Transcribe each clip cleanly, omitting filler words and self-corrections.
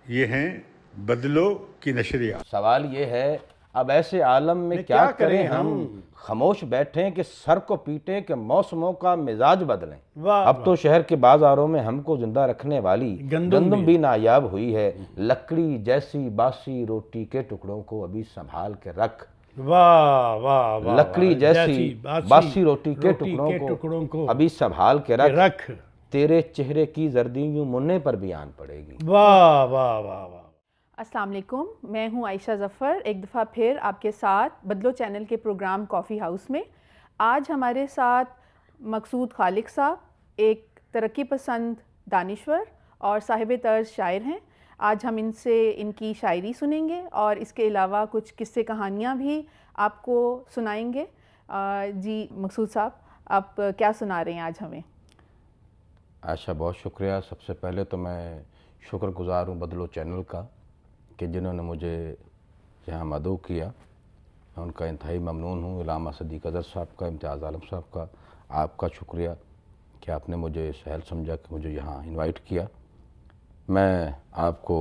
یہ ہیں بدلو کی نشریات۔ سوال یہ ہے اب ایسے عالم میں کیا کریں ہم، خاموش بیٹھیں کہ سر کو پیٹیں کہ موسموں کا مزاج بدلیں۔ اب تو شہر کے بازاروں میں ہم کو زندہ رکھنے والی گندم بھی نایاب ہوئی ہے، لکڑی جیسی باسی روٹی کے ٹکڑوں کو ابھی سنبھال کے رکھ۔ واہ واہ واہ، لکڑی جیسی باسی روٹی کے ٹکڑوں کو ابھی سنبھال کے رکھ، تیرے چہرے کی زردی یوں مننے پر بیان پڑے گی۔ واہ واہ واہ واہ۔ السلام علیکم، میں ہوں عائشہ ظفر، ایک دفعہ پھر آپ کے ساتھ بدلو چینل کے پروگرام کافی ہاؤس میں۔ آج ہمارے ساتھ مقصود خالق صاحب ایک ترقی پسند دانشور اور صاحب طرز شاعر ہیں۔ آج ہم ان سے ان کی شاعری سنیں گے اور اس کے علاوہ کچھ قصے کہانیاں بھی آپ کو سنائیں گے۔ جی مقصود صاحب، آپ کیا سنا رہے ہیں آج ہمیں؟ عائشہ بہت شکریہ۔ سب سے پہلے تو میں شکر گزار ہوں بدلو چینل کا کہ جنہوں نے مجھے یہاں مدعو کیا، میں ان کا انتہائی ممنون ہوں۔ علامہ صدیق اظہر صاحب کا، امتیاز عالم صاحب کا، آپ کا شکریہ کہ آپ نے مجھے سہل سمجھا کہ مجھے یہاں انوائٹ کیا۔ میں آپ کو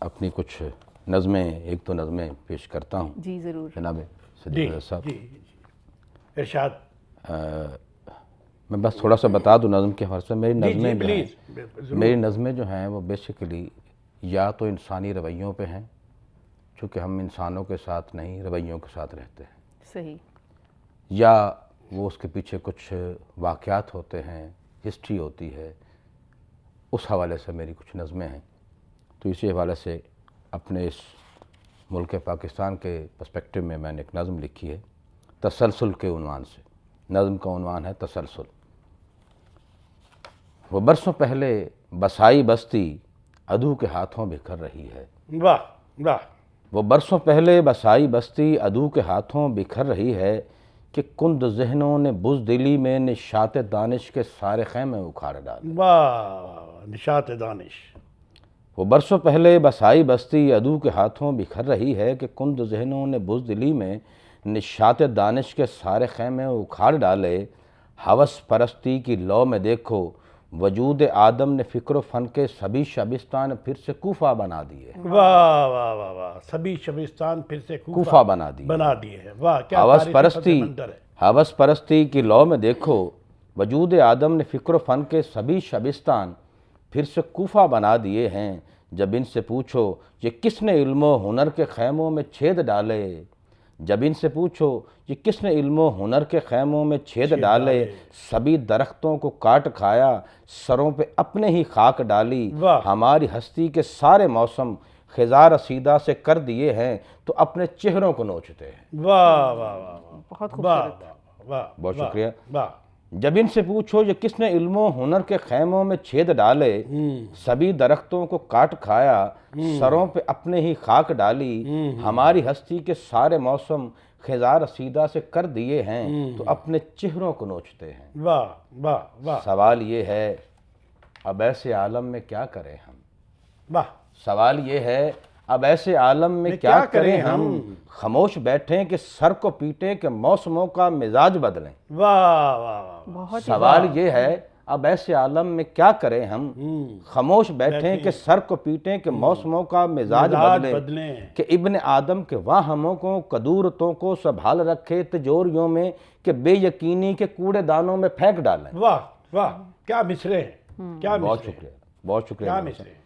اپنی کچھ نظمیں، ایک دو نظمیں پیش کرتا ہوں۔ جی ضرور جناب صدیق اظہر صاحب، ارشاد۔ میں بس تھوڑا سا بتا دوں نظم کے حوالے سے۔ میری نظمیں جو ہیں، میری نظمیں جو ہیں وہ بیسیکلی یا تو انسانی رویوں پہ ہیں، چونکہ ہم انسانوں کے ساتھ نہیں رویوں کے ساتھ رہتے ہیں، صحیح، یا وہ اس کے پیچھے کچھ واقعات ہوتے ہیں، ہسٹری ہوتی ہے، اس حوالے سے میری کچھ نظمیں ہیں۔ تو اسی حوالے سے اپنے اس ملک پاکستان کے پرسپیکٹو میں میں نے ایک نظم لکھی ہے تسلسل کے عنوان سے۔ نظم کا عنوان ہے تسلسل۔ وہ برسوں پہلے بسائی بستی عدو کے ہاتھوں بکھر رہی ہے۔ واہ واہ۔ وہ برسوں پہلے بسائی بستی عدو کے ہاتھوں بکھر رہی ہے کہ کند ذہنوں نے بزدلی میں نشاط دانش کے سارے خیمے اکھاڑ ڈالے۔ واہ، نشاط دانش۔ وہ برسوں پہلے بسائی بستی عدو کے ہاتھوں بکھر رہی ہے کہ کند ذہنوں نے بزدلی میں نشاط دانش کے سارے خیمے اکھاڑ ڈالے۔ ہوس پرستی کی لو میں دیکھو وجود آدم نے فکر و فن کے سبھی شبستان پھر سے کوفہ بنا دیے۔ واہ واہ واہ واہ، سبھی شبستان پھر سے کوفہ بنا دیے ہیں۔ واہ، کیا ہوس تاریخی پرستی، پس منظر ہے۔ ہوس پرستی کی لو میں دیکھو وجود آدم نے فکر و فن کے سبھی شبستان پھر سے کوفہ بنا دیے ہیں۔ جب ان سے پوچھو یہ کس نے علم و ہنر کے خیموں میں چھید ڈالے، جب ان سے پوچھو یہ کس نے علم و ہنر کے خیموں میں چھید ڈالے، سبھی درختوں کو کاٹ کھایا، سروں پہ اپنے ہی خاک ڈالی، ہماری ہستی کے سارے موسم خزاں رسیدہ سے کر دیے ہیں تو اپنے چہروں کو نوچتے ہیں۔ واہ واہ واہ، بہت خوبصورت۔ واہ، بہت شکریہ۔ واہ۔ جب ان سے پوچھو یہ کس نے علم و ہنر کے خیموں میں چھید ڈالے، سبھی درختوں کو کاٹ کھایا، سروں پہ اپنے ہی خاک ڈالی، ہماری ہستی کے سارے موسم خزاں رسیدہ سے کر دیے ہیں تو اپنے چہروں کو نوچتے ہیں۔ واہ واہ واہ سوال یہ ہے اب ایسے عالم میں کیا کریں ہم، واہ۔ سوال یہ ہے اب ایسے عالم میں کیا کریں ہم، خاموش بیٹھیں کہ سر کو پیٹیں کہ موسموں کا مزاج بدلیں۔ واہ واہ واہ۔ سوال یہ ہے اب ایسے عالم میں کیا کریں ہم، خاموش بیٹھیں کہ سر کو پیٹیں کہ موسموں کا مزاج بدلیں، کہ ابن آدم کے واہموں کو قدورتوں کو سنبھال رکھے تجوریوں میں کہ بے یقینی کے کوڑے دانوں میں پھینک ڈالیں۔ واہ واہ، کیا مصرے ہیں، کیا بہت مصرے ہیں، شکریہ، بہت شکریہ۔ کیا مصرے ہیں۔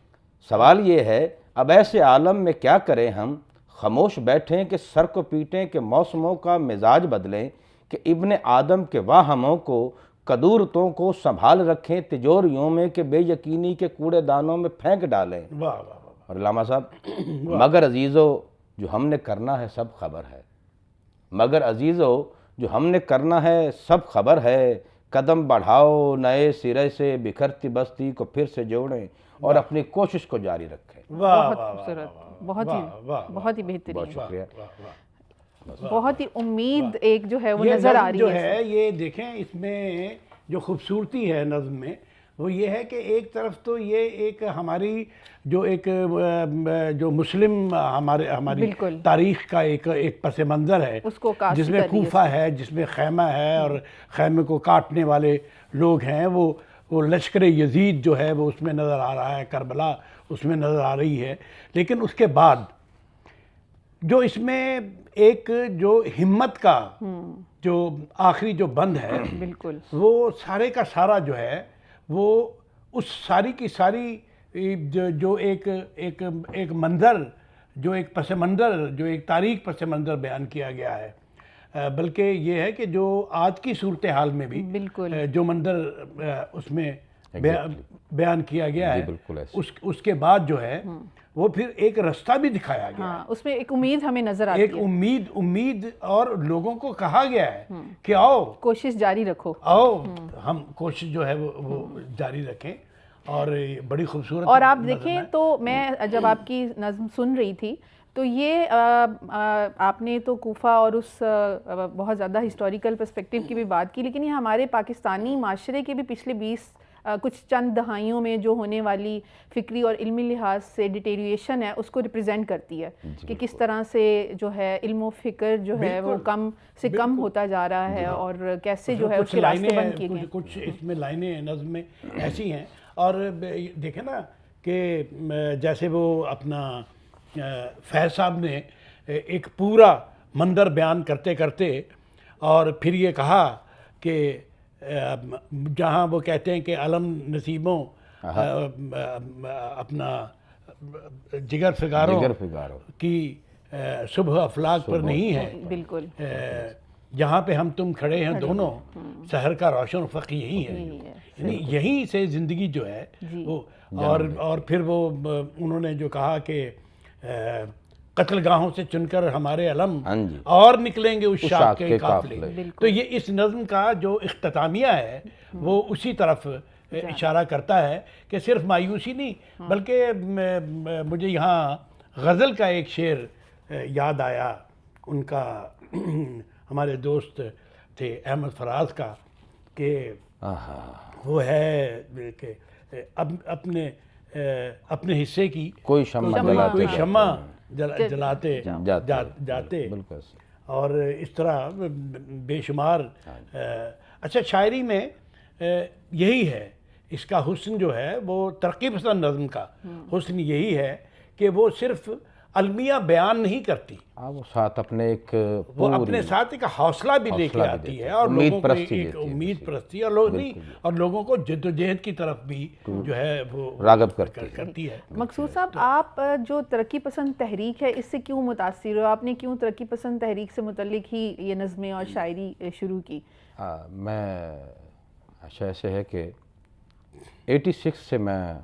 سوال یہ ہے اب ایسے عالم میں کیا کریں ہم، خاموش بیٹھیں کہ سر کو پیٹیں کہ موسموں کا مزاج بدلیں، کہ ابن آدم کے واہموں کو قدورتوں کو سنبھال رکھیں تجوریوں میں کہ بے یقینی کے کوڑے دانوں میں پھینک ڈالیں۔ واہ واہ واہ۔ اور علامہ صاحب، مگر عزیزو جو ہم نے کرنا ہے سب خبر ہے، مگر عزیزو جو ہم نے کرنا ہے سب خبر ہے، قدم بڑھاؤ نئے سرے سے بکھرتی بستی کو پھر سے جوڑیں اور اپنی کوشش کو جاری رکھیں۔ بہت خوبصورت، بہت ہی بہترین، بہت شکریہ۔ بہت ہی امید ایک جو ہے وہ نظر آ رہی جو ہے یہ دیکھیں اس میں جو خوبصورتی ہے نظم میں وہ یہ ہے کہ ایک طرف تو یہ ایک ہماری جو ایک جو مسلم ہماری تاریخ کا ایک پس منظر ہے جس میں کوفہ ہے، جس میں خیمہ ہے اور خیمے کو کاٹنے والے لوگ ہیں، وہ لشکر یزید جو ہے وہ اس میں نظر آ رہا ہے، کربلا اس میں نظر آ رہی ہے، لیکن اس کے بعد جو اس میں ایک جو ہمت کا جو آخری جو بند ہے بالکل وہ سارے کا سارا جو ہے وہ اس ساری کی ساری جو ایک منظر، جو ایک پس منظر، جو ایک تاریخ پس منظر بیان کیا گیا ہے، بلکہ یہ ہے کہ جو آج کی صورتحال میں بھی بالکل جو منظر اس میں بیان کیا گیا ہے، بالکل اس کے بعد جو ہے وہ پھر ایک رستہ بھی دکھایا گیا ہے، ہاں اس میں ایک امید ہمیں نظر آتی ایک ہے، امید اور لوگوں کو کہا گیا ہے کہ آؤ کوشش جاری رکھو، ہم کوشش جو ہے وہ جاری رکھیں، اور بڑی خوبصورت اور آپ نظم دیکھیں ہے۔ تو میں جب آپ کی نظم سن رہی تھی تو یہ آپ نے تو کوفہ اور اس بہت زیادہ ہسٹوریکل پرسپیکٹیو کی بھی بات کی، لیکن یہ ہمارے پاکستانی معاشرے کے بھی پچھلے 20 کچھ چند دہائیوں میں جو ہونے والی فکری اور علمی لحاظ سے ڈیٹیریشن ہے اس کو ریپرزینٹ کرتی ہے کہ کس طرح سے جو ہے علم و فکر جو ہے وہ کم سے کم ہوتا جا رہا ہے، اور کیسے جو ہے اس کے راستے بند کیے گئے۔ کچھ اس میں لائنیں نظم میں ایسی ہیں، اور دیکھیں نا کہ جیسے وہ اپنا فیض صاحب نے ایک پورا منظر بیان کرتے کرتے اور پھر یہ کہا کہ جہاں وہ کہتے ہیں کہ علم نصیبوں اپنا جگر فگاروں کی صبح افلاک پر نہیں ہے، بالکل جہاں پہ ہم تم کھڑے ہیں دونوں سحر کا روشن افق یہی ہے، یعنی یہیں سے زندگی جو ہے وہ، اور پھر وہ انہوں نے جو کہا کہ قتل گاہوں سے چن کر ہمارے علم اور نکلیں گے اس شاخ کے قافلے، تو یہ اس نظم کا جو اختتامیہ ہے وہ اسی طرف اشارہ کرتا ہے کہ صرف مایوسی نہیں، بلکہ مجھے یہاں غزل کا ایک شعر یاد آیا، ان کا ہمارے دوست تھے احمد فراز کا، کہ وہ ہے کہ اپنے حصے کی کوئی شمع جلاتے جاتے، اور اس طرح بے شمار۔ اچھا، شاعری میں یہی ہے، اس کا حسن جو ہے وہ ترقی پسند نظم کا حسن یہی ہے کہ وہ صرف المیہ بیان نہیں کرتی، وہ ساتھ اپنے ایک وہ اپنے ساتھ ایک حوصلہ بھی لے کے آتی ہے، اور لوگوں کو ایک امید پرستی، اور لوگوں کو جد و جہد کی طرف بھی جو ہے وہ راغب کرتی ہے۔ مقصود صاحب، آپ جو ترقی پسند تحریک ہے اس سے کیوں متاثر ہو؟ آپ نے کیوں ترقی پسند تحریک سے متعلق ہی یہ نظمیں اور شاعری شروع کی؟ میں اچھا ایسے ہے کہ 86 سے میں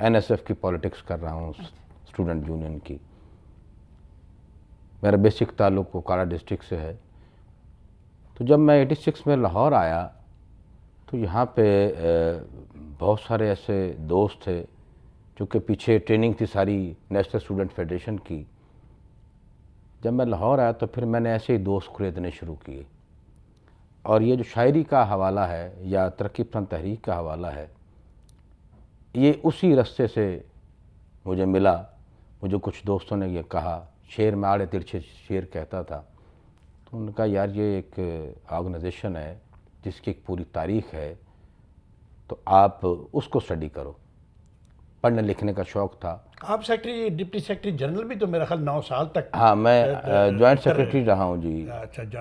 NSF کی پولیٹکس کر رہا ہوں، اسٹوڈنٹ یونین کی۔ میرا بیسک تعلق کوکارا ڈسٹرکٹ سے ہے، تو جب میں 86 میں لاہور آیا تو یہاں پہ بہت سارے ایسے دوست تھے جو کہ پیچھے ٹریننگ تھی ساری نیشنل اسٹوڈنٹ فیڈریشن کی۔ جب میں لاہور آیا تو پھر میں نے ایسے ہی دوست خریدنے شروع کیے، اور یہ جو شاعری کا حوالہ ہے یا ترقی پسند تحریک کا حوالہ ہے، یہ اسی رستے سے مجھے ملا۔ مجھے کچھ دوستوں نے یہ کہا، شعر میں آڑے ترچھے شعر کہتا تھا، تو انہوں نے کہا یار یہ ایک آرگنائزیشن ہے جس کی ایک پوری تاریخ ہے، تو آپ اس کو اسٹڈی کرو۔ پڑھنے لکھنے کا شوق تھا۔ آپ سیکرٹری، ڈپٹی سیکرٹری جنرل بھی تو میرا خیال 9 سال تک۔ ہاں، میں جوائنٹ سیکرٹری رہا ہوں جی،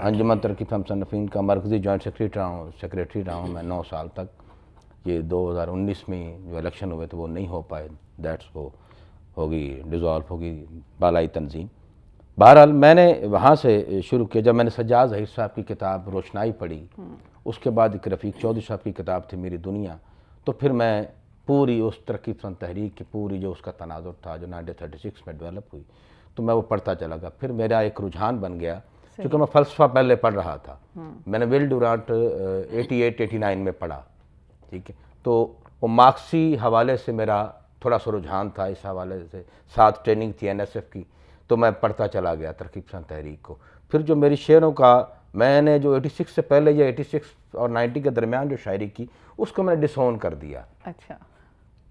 انجمن ترقی پسند مصنفین کا مرکزی جوائنٹ سیکرٹری رہا ہوں میں 9 سال تک۔ یہ 2019 میں جو الیکشن ہوئے تو وہ نہیں ہو پائے، دیٹس وہ ہوگی ڈیزالو ہوگی بالائی تنظیم۔ بہرحال میں نے وہاں سے شروع کیا۔ جب میں نے سجاد ظہیر صاحب کی کتاب روشنائی پڑھی، اس کے بعد ایک رفیق چودھری صاحب کی کتاب تھی میری دنیا، تو پھر میں پوری اس ترقی پسند تحریک کی پوری جو اس کا تناظر تھا جو 1936 میں ڈیولپ ہوئی، تو میں وہ پڑھتا چلا گیا۔ پھر میرا ایک رجحان بن گیا، کیونکہ میں فلسفہ پہلے پڑھ رہا تھا، میں نے ویل ڈورانٹ 88-89 میں پڑھا، ٹھیک ہے، تو وہ مارکسی حوالے سے میرا تھوڑا سا رجحان تھا، اس حوالے سے ساتھ ٹریننگ تھی NSF کی، تو میں پڑھتا چلا گیا ترقی پسند تحریک کو۔ پھر جو میری شعروں کا میں نے جو 86 سے پہلے یا 86 اور 90 کے درمیان جو شاعری کی، اس کو میں نے ڈس اون کر دیا۔ اچھا،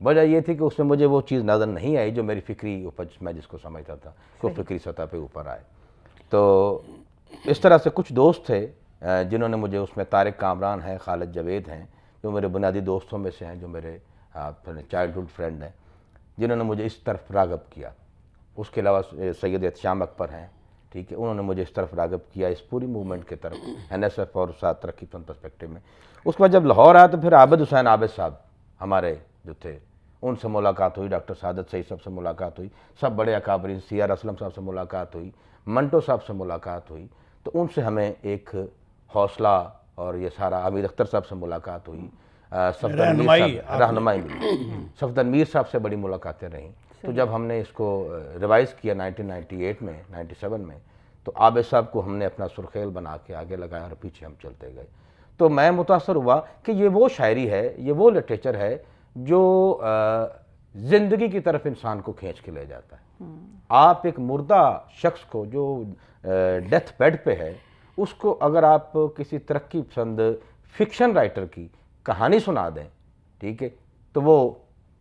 وجہ یہ تھی کہ اس میں مجھے وہ چیز نظر نہیں آئی جو میری فکری اپج میں جس کو سمجھتا تھا کہ وہ فکری سطح پہ اوپر آئے۔ تو اس طرح سے کچھ دوست تھے جنہوں نے مجھے اس میں، طارق کامران ہیں، خالد جاوید ہیں، جو میرے بنیادی دوستوں میں سے ہیں، جو میرے چائلڈ ہوڈ فرینڈ ہیں، جنہوں نے مجھے اس طرف راغب کیا. اس کے علاوہ سید احتشام اکبر ہیں, ٹھیک ہے, انہوں نے مجھے اس طرف راغب کیا, اس پوری موومنٹ کی طرف, NSF اور ساتھ ترقی پسند پرسپیکٹو میں. اس کے بعد جب لاہور آیا تو پھر عابد حسین عابد صاحب ہمارے جو تھے, ان سے ملاقات ہوئی, ڈاکٹر سعادت سعید صاحب سے ملاقات ہوئی, سب بڑے اکابرین, CR اسلم صاحب سے ملاقات ہوئی, منٹو صاحب سے ملاقات ہوئی. تو ان سے ہمیں ایک حوصلہ, اور یہ سارا امیر اختر صاحب سے ملاقات ہوئی, رہنمائی ملی, صفدر میر صاحب سے بڑی ملاقاتیں رہیں. تو جب ہم نے اس کو ریوائز کیا 1998 میں 97 میں, تو عابد صاحب کو ہم نے اپنا سرخیل بنا کے آگے لگایا اور پیچھے ہم چلتے گئے. تو میں متاثر ہوا کہ یہ وہ شاعری ہے, یہ وہ لٹریچر ہے جو زندگی کی طرف انسان کو کھینچ کے لے جاتا ہے. آپ ایک مردہ شخص کو جو ڈیتھ بیڈ پہ ہے, اس کو اگر آپ کسی ترقی پسند فکشن رائٹر کی کہانی سنا دیں, ٹھیک ہے, تو وہ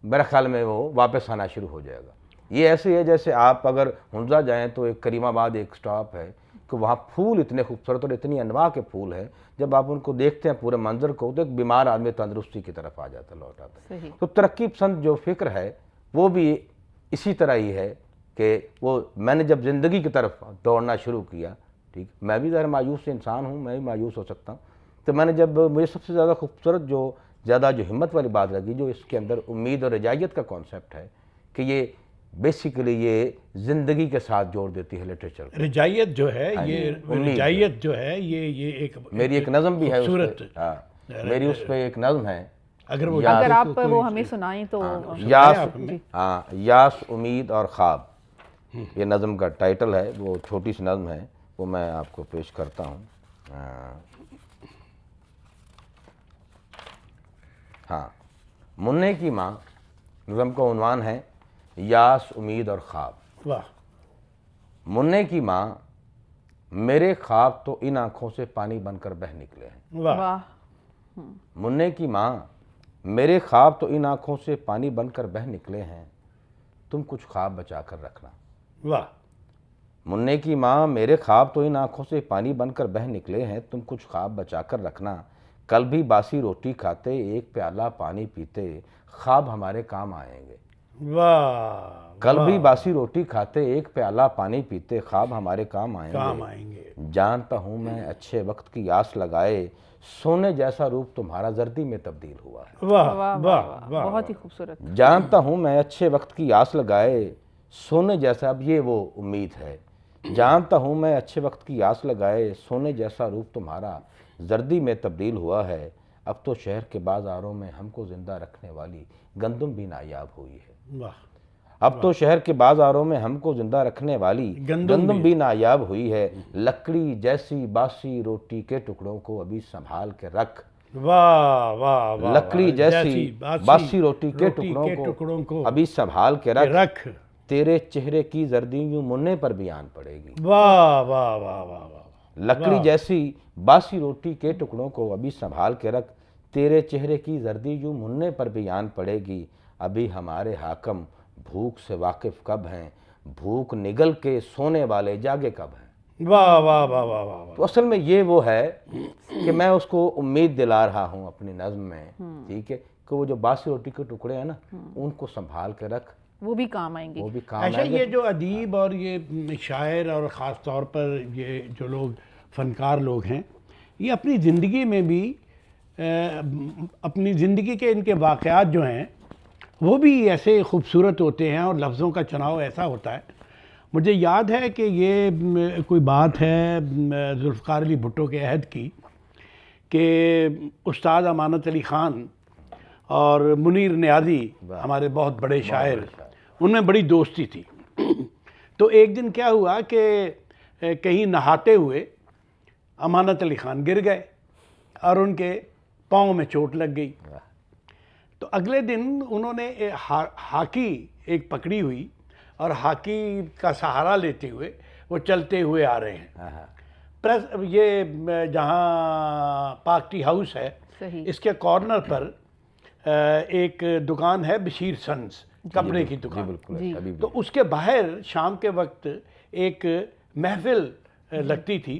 میرے خیال میں وہ واپس آنا شروع ہو جائے گا. یہ ایسے ہے جیسے آپ اگر ہنزا جائیں تو ایک کریم آباد ایک سٹاپ ہے کہ وہاں پھول اتنے خوبصورت اور اتنی انواع کے پھول ہیں, جب آپ ان کو دیکھتے ہیں پورے منظر کو, تو ایک بیمار آدمی تندرستی کی طرف آ جاتا, لوٹ آتا ہے. تو ترقی پسند جو فکر ہے وہ بھی اسی طرح ہی ہے کہ وہ میں نے جب زندگی کی طرف دوڑنا شروع کیا, ٹھیک, میں بھی ظاہر مایوس انسان ہوں, میں بھی مایوس ہو سکتا ہوں. تو میں نے جب, مجھے سب سے زیادہ خوبصورت جو ہمت والی بات لگی, جو اس کے اندر امید اور رجائیت کا کانسیپٹ ہے, کہ یہ بیسیکلی یہ زندگی کے ساتھ جوڑ دیتی ہے لٹریچر. رجائیت جو ہے, یہ رجائیت جو ہے, یہ ایک میری ایک نظم بھی ہے اس پہ, میری اس پہ ایک نظم ہے, اگر آپ وہ ہمیں سنائیں تو. یاس, امید اور خواب, یہ نظم کا ٹائٹل ہے. وہ چھوٹی سی نظم ہے, وہ میں آپ کو پیش کرتا ہوں. ہاں, منّے کی ماں, نظم کا عنوان ہے یاس, امید اور خواب. واہ. منّے کی ماں, میرے خواب تو ان آنکھوں سے پانی بن کر بہہ نکلے ہیں. واہ. منّے کی ماں, میرے خواب تو ان آنکھوں سے پانی بن کر بہہ نکلے ہیں, تم کچھ خواب بچا کر رکھنا. واہ. منّے کی ماں, میرے خواب تو ان آنکھوں سے پانی بن کر بہہ نکلے ہیں, تم کچھ خواب بچا کر رکھنا. کل بھی باسی روٹی کھاتے, ایک پیالہ پانی پیتے, خواب ہمارے کام آئیں گے. واہ. کل بھی باسی روٹی کھاتے, ایک پیالہ پانی پیتے, خواب ہمارے کام آئیں گے. جانتا ہوں میں اچھے وقت کی آس لگائے, سونے جیسا روپ تمہارا زردی میں تبدیل ہوا ہے. واہ واہ, بہت ہی خوبصورت. جانتا ہوں میں اچھے وقت کی آس لگائے, سونے جیسا, اب یہ وہ امید ہے. جانتا ہوں میں اچھے وقت کی آس لگائے, سونے جیسا روپ تمہارا زردی میں تبدیل ہوا ہے. اب تو شہر کے بازاروں میں ہم کو زندہ رکھنے والی گندم بھی نایاب ہوئی ہے. واہ. اب تو شہر کے بازاروں میں ہم کو زندہ رکھنے والی گندم بھی نایاب ہوئی ہے. لکڑی جیسی باسی روٹی کے ٹکڑوں کو ابھی سنبھال کے رکھ. واہ واہ. لکڑی جیسی باسی روٹی کے ٹکڑوں کو ابھی سنبھال کے رکھ. تیرے چہرے کی زردی یوں مننے پر بیان پڑے گی. واہ واہ واہ واہ. لکڑی جیسی باسی روٹی کے ٹکڑوں کو ابھی سنبھال کے رکھ. تیرے چہرے کی زردی یوں مننے پر بیان پڑے گی. ابھی ہمارے حاکم بھوک سے واقف کب ہیں, بھوک نگل کے سونے والے جاگے کب ہیں. واہ واہ واہ واہ واہ. تو اصل میں یہ وہ ہے کہ میں اس کو امید دلا رہا ہوں اپنی نظم میں, ٹھیک ہے, کہ وہ جو باسی روٹی کے ٹکڑے ہیں نا, ان کو سنبھال کے رکھ, وہ بھی کام آئیں گے. وہ بھی کام ایسا آئیں گے. یہ جو ادیب اور یہ شاعر اور خاص طور پر یہ جو لوگ فنکار لوگ ہیں, یہ اپنی زندگی میں بھی اپنی زندگی کے ان کے واقعات جو ہیں وہ بھی ایسے خوبصورت ہوتے ہیں, اور لفظوں کا چناؤ ایسا ہوتا ہے. مجھے یاد ہے کہ یہ کوئی بات ہے ذوالفقار علی بھٹو کے عہد کی, کہ استاد امانت علی خان اور منیر نیازی ہمارے بہت بڑے شاعر, ان میں بڑی دوستی تھی. تو ایک دن کیا ہوا کہ کہیں نہاتے ہوئے امانت علی خان گر گئے اور ان کے پاؤں میں چوٹ لگ گئی. تو اگلے دن انہوں نے ہاکی ایک پکڑی ہوئی, اور ہاکی کا سہارا لیتے ہوئے وہ چلتے ہوئے آ رہے ہیں. یہ جہاں پاک ٹی ہاؤس ہے, اس کے کارنر پر ایک دکان ہے بشیر سنز, کپڑے کی دکان. تو اس کے باہر شام کے وقت ایک محفل لگتی تھی.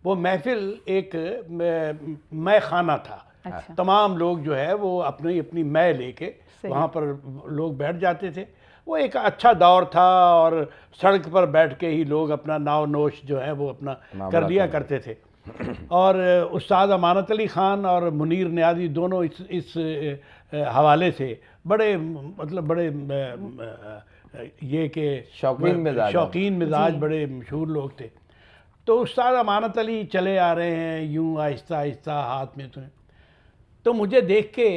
وہ محفل ایک مے خانہ تھا. تمام لوگ جو ہے وہ اپنی اپنی مے لے کے وہاں پر لوگ بیٹھ جاتے تھے, وہ ایک اچھا دور تھا، اور سڑک پر بیٹھ کے ہی لوگ اپنا ناو نوش جو ہے وہ اپنا کر لیا کرتے تھے. اور استاد امانت علی خان اور منیر نیازی دونوں اس حوالے سے بڑے مطلب بڑے یہ کہ شوقین مزاج بڑے مشہور لوگ تھے. تو استاد امانت علی چلے آ رہے ہیں یوں آہستہ آہستہ ہاتھ میں تو مجھے دیکھ کے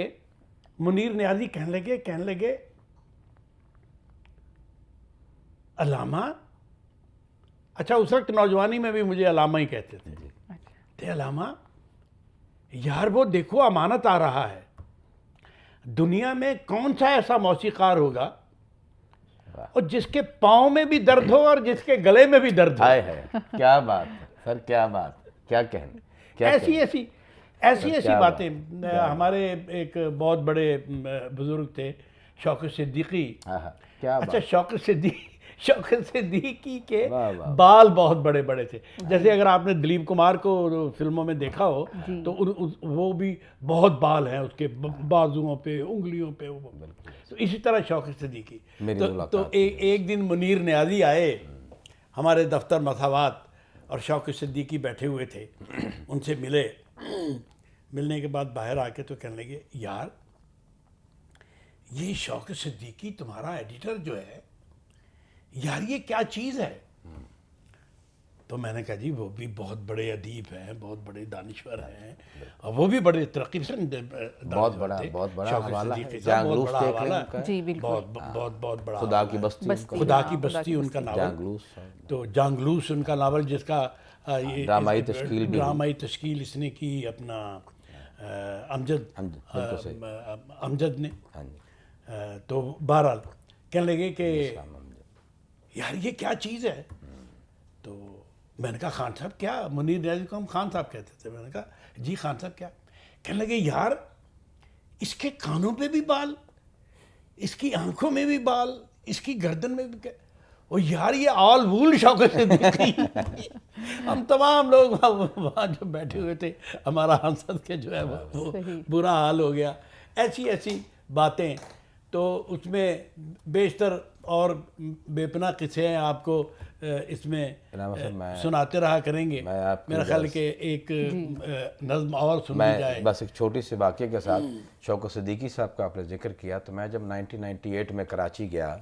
منیر نیازی کہنے لگے علامہ. اچھا اس وقت نوجوانی میں بھی مجھے علامہ ہی کہتے تھے. علامہ یار وہ دیکھو امانت آ رہا ہے. دنیا میں کون سا ایسا موسیقار ہوگا اور جس کے پاؤں میں بھی درد ہو اور جس کے گلے میں بھی درد ہو. ہے کیا بات ہے سر، کیا بات، کیا کہنے، ایسی باتیں. ہمارے ایک بہت بڑے بزرگ تھے شوق صدیقی. اچھا شوق صدیقی کے بال بہت بڑے بڑے تھے. جیسے اگر آپ نے دلیپ کمار کو فلموں میں دیکھا ہو تو وہ بھی بہت بال ہیں اس کے بازوؤں پہ، انگلیوں پہ. تو اسی طرح شوق صدیقی. تو ایک دن منیر نیازی آئے ہمارے دفتر مساوات، اور شوق صدیقی بیٹھے ہوئے تھے. ان سے ملنے کے بعد باہر آ کے تو کہنے لگے یار یہ شوق صدیقی تمہارا ایڈیٹر جو ہے یار یہ کیا چیز ہے. تو میں نے کہا جی وہ بھی بہت بڑے ادیب ہیں، بہت بڑے دانشور ہیں، اور وہ بھی بڑے ترقی پسند بہت بڑا حوالہ ہے. جانگلوس دیکھ لیں، جی بالکل، بہت بڑا خدا کی بستی ان کا ناول. تو جانگلوس ان کا ناول جس کا ڈرامائی تشکیل اس نے کی اپنا امجد نے. تو بہرحال کہنے لگے کہ یار یہ کیا چیز ہے. تو میں نے کہا خان صاحب کیا؟ منیر نیازی کو ہم خان صاحب کہتے تھے. میں نے کہا جی خان صاحب کیا؟ کہنے لگے یار اس کے کانوں پہ بھی بال، اس کی آنکھوں میں بھی بال، اس کی گردن میں بھی. اور یار یہ آل وول شوق صدیقی. ہم تمام لوگ وہاں جو بیٹھے ہوئے تھے ہمارا ہنسد کے جو ہے وہ برا حال ہو گیا. ایسی باتیں. تو اس میں بیشتر اور بے پناہ قصے ہیں، آپ کو اس میں سناتے رہا کریں گے. میرا خیال کہ ایک نظم اور سنی جائے. بس ایک چھوٹی سی واقعے کے ساتھ شوق صدیقی صاحب کا آپ نے ذکر کیا، تو میں جب 1998 میں کراچی گیا،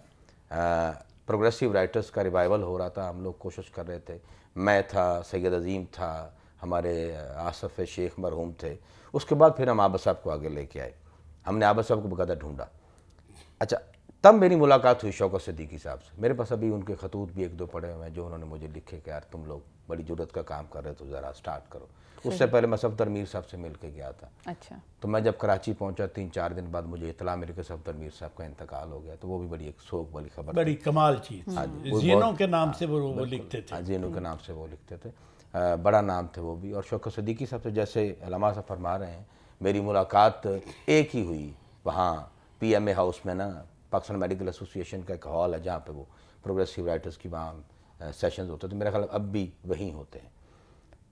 پروگریسو رائٹرز کا ریوائول ہو رہا تھا. ہم لوگ کوشش کر رہے تھے، میں تھا، سید عظیم تھا، ہمارے آصف شیخ مرحوم تھے. اس کے بعد پھر ہم عابد صاحب کو آگے لے کے آئے. ہم نے عابد صاحب کو باقاعدہ ڈھونڈا. اچھا تب میری ملاقات ہوئی شوق صدیقی صاحب سے. میرے پاس ابھی ان کے خطوط بھی ایک دو پڑے ہوئے ہیں جو انہوں نے مجھے لکھے کہ یار تم لوگ بڑی جرت کا کام کر رہے تو ذرا سٹارٹ کرو. اس سے پہلے میں صفدر میر صاحب سے مل کے گیا تھا. اچھا. تو میں جب کراچی پہنچا 3-4 دن بعد مجھے اطلاع ملی کہ صفدر میر صاحب کا انتقال ہو گیا. تو وہ بھی بڑی ایک سوگ والی خبر، بڑی کمال چیز. زینوں کے نام سے وہ لکھتے تھے. زینوں کے نام سے وہ لکھتے تھے. بڑا نام تھے وہ بھی. اور شوق صدیقی صاحب سے جیسے علامہ صاحب فرما رہے ہیں، میری ملاقات ایک ہی ہوئی وہاں پی ایم اے ہاؤس میں نا، پاکستان میڈیکل ایسوسی ایشن کا ایک ہال ہے جہاں پہ وہ پروگریسو رائٹرز کی وہاں سیشنز ہوتے تھے. میرا خیال اب بھی وہیں ہوتے ہیں.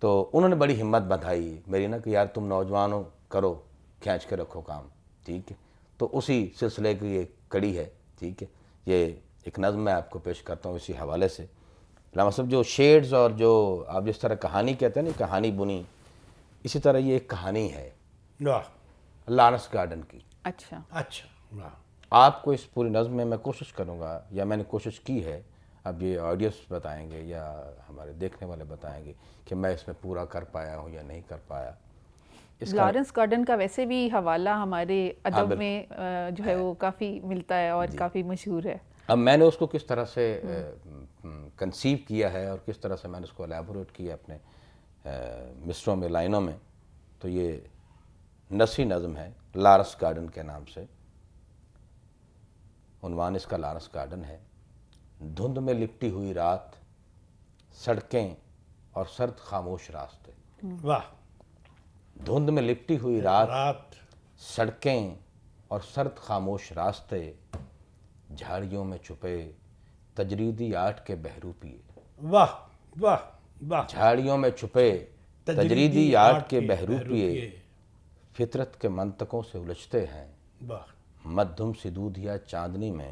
تو انہوں نے بڑی ہمت بندھائی میری نا کہ یار تم نوجوانوں کرو، کھینچ کے رکھو کام، ٹھیک ہے. تو اسی سلسلے کی یہ کڑی ہے، ٹھیک ہے. یہ ایک نظم میں آپ کو پیش کرتا ہوں اسی حوالے سے. علامہ صاحب جو شیڈز اور جو آپ جس طرح کہانی کہتے ہیں نا، کہانی بنی، اسی طرح یہ ایک کہانی ہے لارنس گارڈن کی. اچھا. آپ کو اس پوری نظم میں میں کوشش کروں گا، یا میں نے کوشش کی ہے، اب یہ آڈینس بتائیں گے یا ہمارے دیکھنے والے بتائیں گے کہ میں اس میں پورا کر پایا ہوں یا نہیں کر پایا. لارنس گارڈن کا ویسے بھی حوالہ ہمارے ادب میں جو ہے وہ کافی ملتا ہے اور کافی مشہور ہے. اب میں نے اس کو کس طرح سے کنسیو کیا ہے اور کس طرح سے میں نے اس کو الیبوریٹ کیا اپنے مصروں میں، لائنوں میں. تو یہ نثری نظم ہے لارنس گارڈن کے نام سے. عنوان اس کا لارنس گارڈن ہے. دھند میں لپٹی ہوئی رات، سڑکیں اور سرد خاموش راستے. واہ. دھند میں لپٹی ہوئی رات، سڑکیں اور سرد خاموش راستے، جھاڑیوں میں چھپے تجریدی آرٹ کے بہرو پیے. واہ واہ واہ. جھاڑیوں میں چھپے تجریدی آرٹ کے بہرو پیے، فطرت کے منطقوں سے الجھتے ہیں. واہ. مدھم سی دودھیا چاندنی میں